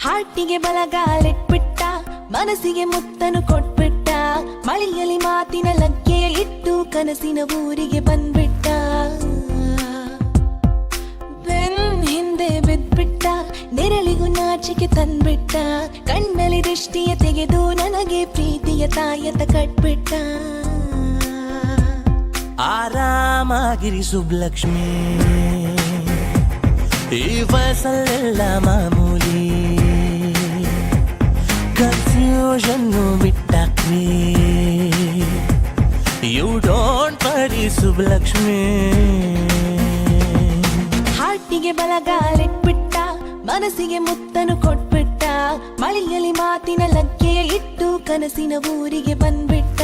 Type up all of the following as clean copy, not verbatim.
ಹಾಟಿಗೆ ಬಲಗಾಲಿಟ್ಬಿಟ್ಟ, ಮನಸ್ಸಿಗೆ ಮುತ್ತನು ಕೊಟ್ಬಿಟ್ಟ, ಮಳೆಯಲ್ಲಿ ಮಾತಿನ ಲಗ್ಗೆ ಇಟ್ಟು ಕನಸಿನ ಊರಿಗೆ ಬಂದ್ಬಿಟ್ಟ. ಬೆನ್ ಹಿಂದೆ ಬಿದ್ಬಿಟ್ಟ, ನೆರಳಿಗೂ ನಾಚಿಕೆ ತಂದ್ಬಿಟ್ಟ, ಕಣ್ಣಲ್ಲಿ ದೃಷ್ಟಿಯ ತೆಗೆದು ನನಗೆ ಪ್ರೀತಿಯ ತಾಯತ ಕಟ್ಬಿಟ್ಟ. ಆರಾಮಾಗಿರಿ ಸುಬ್ಲಕ್ಷ್ಮಿ, ಈ ವಯಸ್ಸಲ್ಲೆಲ್ಲ ಮಾಮೂಲಿ, ಕನ್ಫ್ಯೂಷನ್ನು ಬಿಟ್ಟಾಕ್ರಿ, ಯು ಡೋಂಟ್ ವರಿ ಸುಬ್ಲಕ್ಷ್ಮಿ. ಹಾಟಿಗೆ ಬಲಗಾಲಿಟ್ಬಿಟ್ಟ, ಮನಸ್ಸಿಗೆ ಮುತ್ತನು ಕೊಟ್ಬಿಟ್ಟ, ಮಳೆಯಲ್ಲಿ ಮಾತಿನ ಲಗ್ಗೆಯ ಇಟ್ಟು ಕನಸಿನ ಊರಿಗೆ ಬಂದ್ಬಿಟ್ಟ.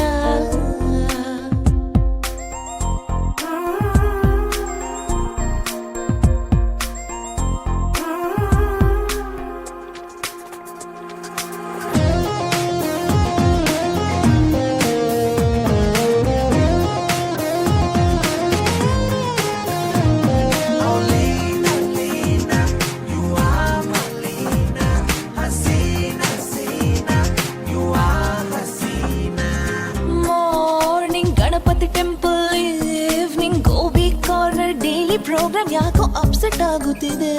Temple evening gobi corner daily programme ಯಾಕೋ ಅಪ್ಸೆಟ್ ಆಗುತ್ತಿದೆ.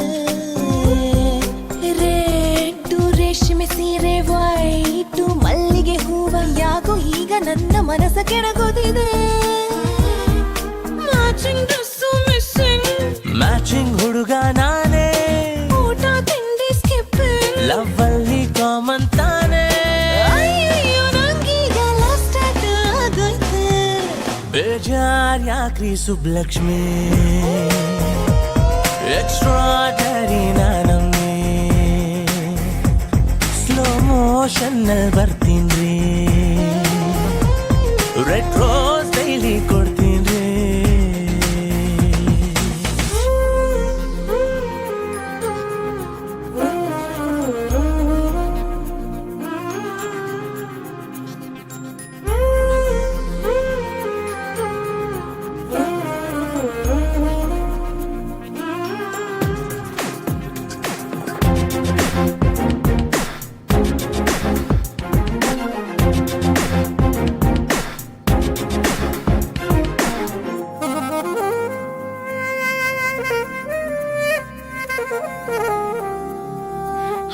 ರೆಡ್ ರೇಷ್ಮೆ ಸೀರೆ, ವೈಟ್ ಮಲ್ಲಿಗೆ ಹೂವ ಯಾಕೋ ಈಗ ನನ್ನ ಮನಸ್ಸ ಕೆಣಗೋದಿದೆ. ಮ್ಯಾಚಿಂಗ್ ಡ್ರೆಸ್ಸು ಮಿಸ್ಸಿಂಗ್, ಮ್ಯಾಚಿಂಗ್ ಹುಡುಗ ನಾನೇ, ಊಟ ತಿಂಡಿ ಸ್ಕಿಪ್ಪಿಂಗ್, ಲವ್ ಅಲ್ಲಿ ಕಾಮನ್ ತಾನೇ. ಬೇಜಾರ್ ಯಾಕ್ರಿ ಸುಬ್ಲಕ್ಷ್ಮಿ, ಎಕ್ಸ್ಟ್ರಾಡರಿ ನಾನಮ್ಮಿ, ಸ್ಲೋ ಮೋಷನ್ ನಲ್ಲಿ ಬರ್ತೀನ್ರಿ, ರೆಡ್ ರೋಸ್ ಡೈಲಿ ಕೊಡ್ತೀನ್ರಿ.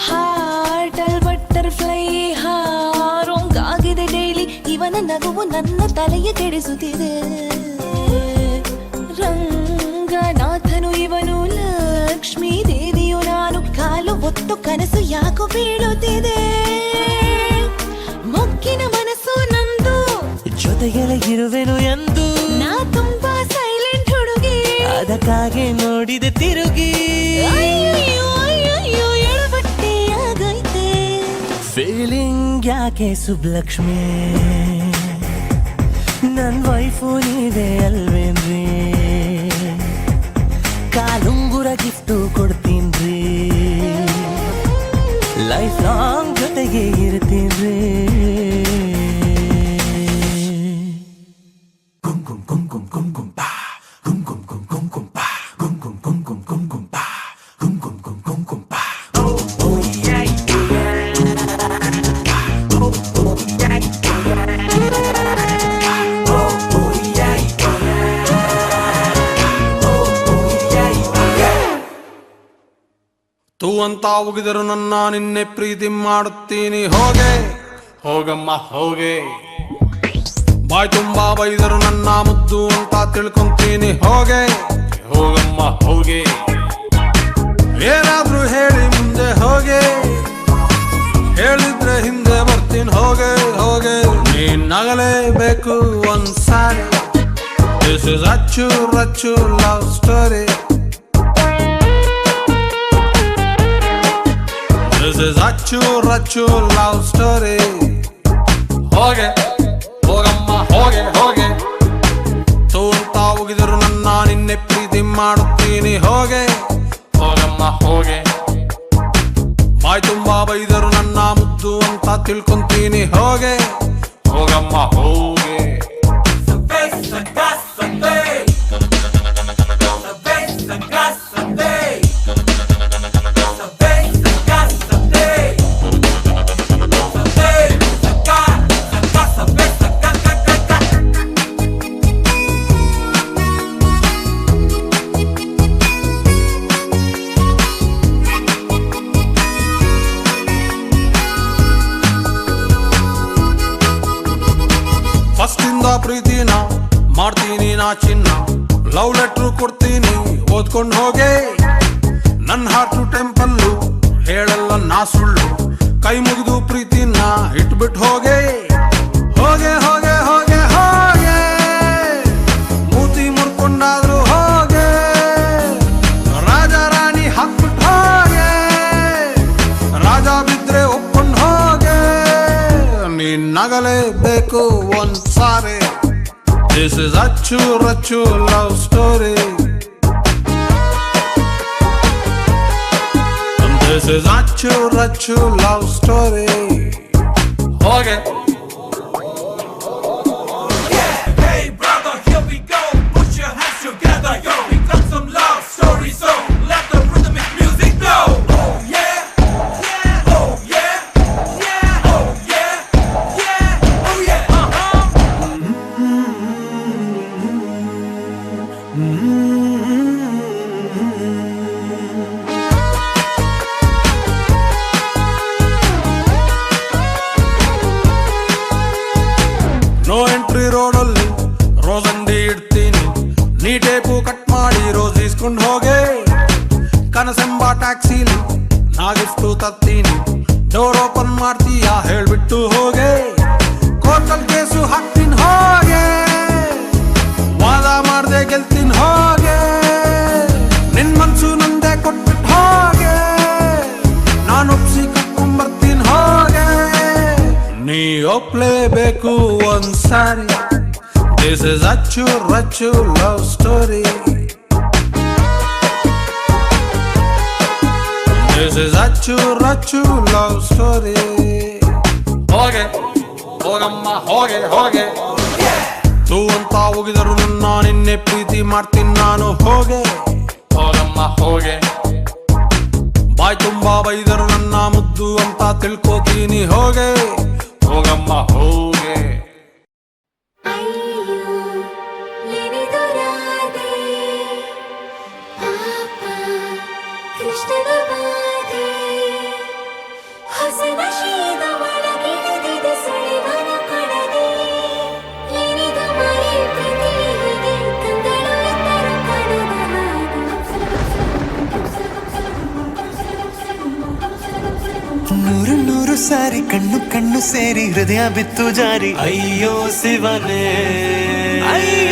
ಹಾರ್ಟಲ್ ಬಟರ್ಫ್ಲೈ ಹಾರೋಂಗಾಗಿದೆ ಡೈಲಿ, ಇವನ ನಗುವು ನನ್ನ ತಲೆಯ ಕೆಡಿಸುತ್ತಿದೆ. ರಂಗನಾಥನು ಇವನು, ಲಕ್ಷ್ಮೀ ದೇವಿಯು ನಾನು, ಕಾಲು ಒತ್ತು ಕನಸು ಯಾಕೋ ಬೀಳುತ್ತಿದೆ. ಮೊಗ್ಗಿನ ಮನಸ್ಸು ನಂದು, ಜೊತೆಗೆಲ್ಲ ಇರುವೆನು ಎಂದು, ನಾ ತುಂಬಾ ಸೈಲೆಂಟ್ ಹುಡುಗಿ, ಅದಕ್ಕಾಗಿ ನೋಡಿದೆ ತಿರುಗಿ. ಫೀಲಿಂಗ್ ಯಾಕೆ ಸುಬ್ಲಕ್ಷ್ಮಿ, ನನ್ ವೈಫು ನೀವೇ ಅಲ್ವೇನ್ರಿ, ಕಾಲುಂಗುರ ಗಿಫ್ಟು ಕೊಡ್ತೀನ್ರಿ, ಲೈಫ್ ಲಾಂಗ್ ಜೊತೆಗೆ ಇರ್ತೀನ್ರಿ. ತೂ ಅಂತ ಉಗಿದರು ನನ್ನ ನಿನ್ನೆ ಪ್ರೀತಿ ಮಾಡುತ್ತೀನಿ, ಹೋಗೆ ಹೋಗಮ್ಮ ಹೋಗೆ. ಬಾಯ್ ತುಂಬಾ ಬೈದರು ನನ್ನ ಮುದ್ದು ಅಂತ ತಿಳ್ಕೊಂತೀನಿ, ಹೋಗೆ ಹೋಗಮ್ಮ ಹೋಗೆ. ಏನಾದ್ರೂ ಹೇಳಿ ಮುಂದೆ ಹೋಗೆ, ಹೇಳಿದ್ರೆ ಹಿಂದೆ ಬರ್ತೀನಿ, ಹೋಗೆ ಹೋಗೆ. ನೀನ್ ನಗಲೇಬೇಕು ಒಂದ್ಸಾರಿ, ದಿಸ್ ಇಸ್ ಅಚ್ಚು Rachchu love story. This is ಅಚ್ಚು ರಚ್ಚು ಲವ್ ಸ್ಟೋರಿ. ಹೋಗೆ ಹೋಗಮ್ಮ ಹೋಗೆ ಹೋಗೆ. ತೂ ಅಂತ ಉಗಿದರು ನನ್ನ ನಿನ್ನೆ ಪ್ರೀತಿ ಮಾಡುತ್ತೀನಿ, ಹೋಗೆ ಹೋಗಮ್ಮ ಹೋಗೆ. ಬಾಯ್ ತುಂಬಾ ಬೈದರು ನನ್ನ ಮುದ್ದು ಅಂತ ತಿಳ್ಕೊಂತೀನಿ, ಹೋಗೆ ಹೋಗಮ್ಮ ಹೋಗೆ. ಮಾಡ್ತೀನಿ ನಾ ಚಿನ್ನ, ಲವ್ ಲೆಟ್ರು ಕೊಡ್ತೀನಿ ಓದ್ಕೊಂಡು ಹೋಗೆ. ನನ್ನ ಹಾರ್ಟು ಟೆಂಪಲ್ಲು ಹೇಳಲ್ಲ ನಾ ಸುಳ್ಳು, ಕೈ ಮುಗಿದು ಪ್ರೀತಿನ ಇಟ್ಬಿಟ್ಟು ಹೋಗೆ. ಹೋಗೆ ಹೋಗೆ ಹೋಗೆ ಹೋಗೆ ಮೂತಿ ಮುರ್ಕೊಂಡಾದ್ರು ಹೋಗೆ, ರಾಜ ರಾಣಿ ಹಾಕ್ಬಿಟ್ಟು ಹೋಗೆ, ರಾಜ ಬಿದ್ರೆ ಒಪ್ಕೊಂಡು ಹೋಗೆ. ನೀನ್ ನಗಲೇಬೇಕು ಒಂದ್ಸಾರಿ, ದಿಸ್ ಇಸ್ ಅಚ್ಚು Rachchu love story. This is Achu Rachu love story. Okay. Yeah, hey brother, here we go. Put your hands together, yo. We got some love story, so let the rhythmic music blow. Oh yeah, yeah, oh yeah, yeah, oh yeah, yeah, oh yeah. No entry ರೋಡಲ್ಲಿ rose ಅಂಗಡಿ ಇಡ್ತೀನಿ, ನೀ tape cut ಮಾಡಿ rose ಇಸ್ಕೊಂಡು ಹೋಗೆ. ಕನಸೆಂಬ ಟ್ಯಾಕ್ಸಿಲಿ ನಾ gift ತತ್ತೀನಿ, door open ಮಾಡ್ತೀಯಾ ಹೇಳ್ಬಿಟ್ಟು ಹೋಗೆ. ಕೋರ್ಟಲ್ ಕೇಸು ಹಾಕ್ತೀನಿ ಹೋಗೆ, ವಾದ ಮಾಡ್ದೆ ಗೆಲ್ತೀನಿ ಹೋಗೆ. ನಿನ್ ಮನ್ಸು ನಂದೆ ಕೊಟ್ಬಿಟ್ಟು ಹೋಗೆ, ನಾನು ಒಪ್ಸಿ ಕಟ್ಕೊಂಡ್ಬರ್ತೀನಿ ಹೋಗೆ. ನೀ ಒಪ್ಲೇಬೇಕು ಒಂದ್ಸಾರಿ, ದಿಸ್ ಇಸ್ ಅಚ್ಚು Rachchu love story. This is ಅಚ್ಚು ರಚ್ಚು ಲವ್ ಸ್ಟೋರಿ. ಹೋಗೆ ಹೋಗಮ್ಮ ಹೋಗೆ ಹೋಗೆ, ತೂ ಅಂತ ಹೋಗಿದರು ನನ್ನ ನಿನ್ನೆ ಪ್ರೀತಿ ಮಾಡ್ತೀನಿ ನಾನು ಹೋಗೆ. ಹೋಗಮ್ಮ ಹೋಗೆ, ಬಾಯ್ ತುಂಬಾ ಬೈದರು ನನ್ನ ಮುದ್ದು ಅಂತ ತಿಳ್ಕೋತೀನಿ ಹೋಗೆ. ಹೋಗಮ್ಮ ಹೋಗೆ. ಅಯ್ಯೋ ಏನಿದುರಾದೆ ಪಾಪ ಕೃಷ್ಣನ ಬಾಧೆ, ಹಸನ ಶೀದ ಒಳಗಿಳಿದಿದೆ ಸುಳಿವನ ಕೊಡದೆ. ಏನಿದು ಮಾಯೆ ಪ್ರೀತಿ ಹೀಗೆ ಕಂಗಳು ಎತ್ತರು ಕಾಣದ ನೂರು ನೂರು ಸಾರಿ ಕಣ್ಣು ಕಣ್ಣು ಸೇರಿ ಹೃದಯ ಬಿತ್ತು ಜಾರಿ. ಅಯ್ಯೋ ಶಿವನೇ, ಅಯ್ಯೋ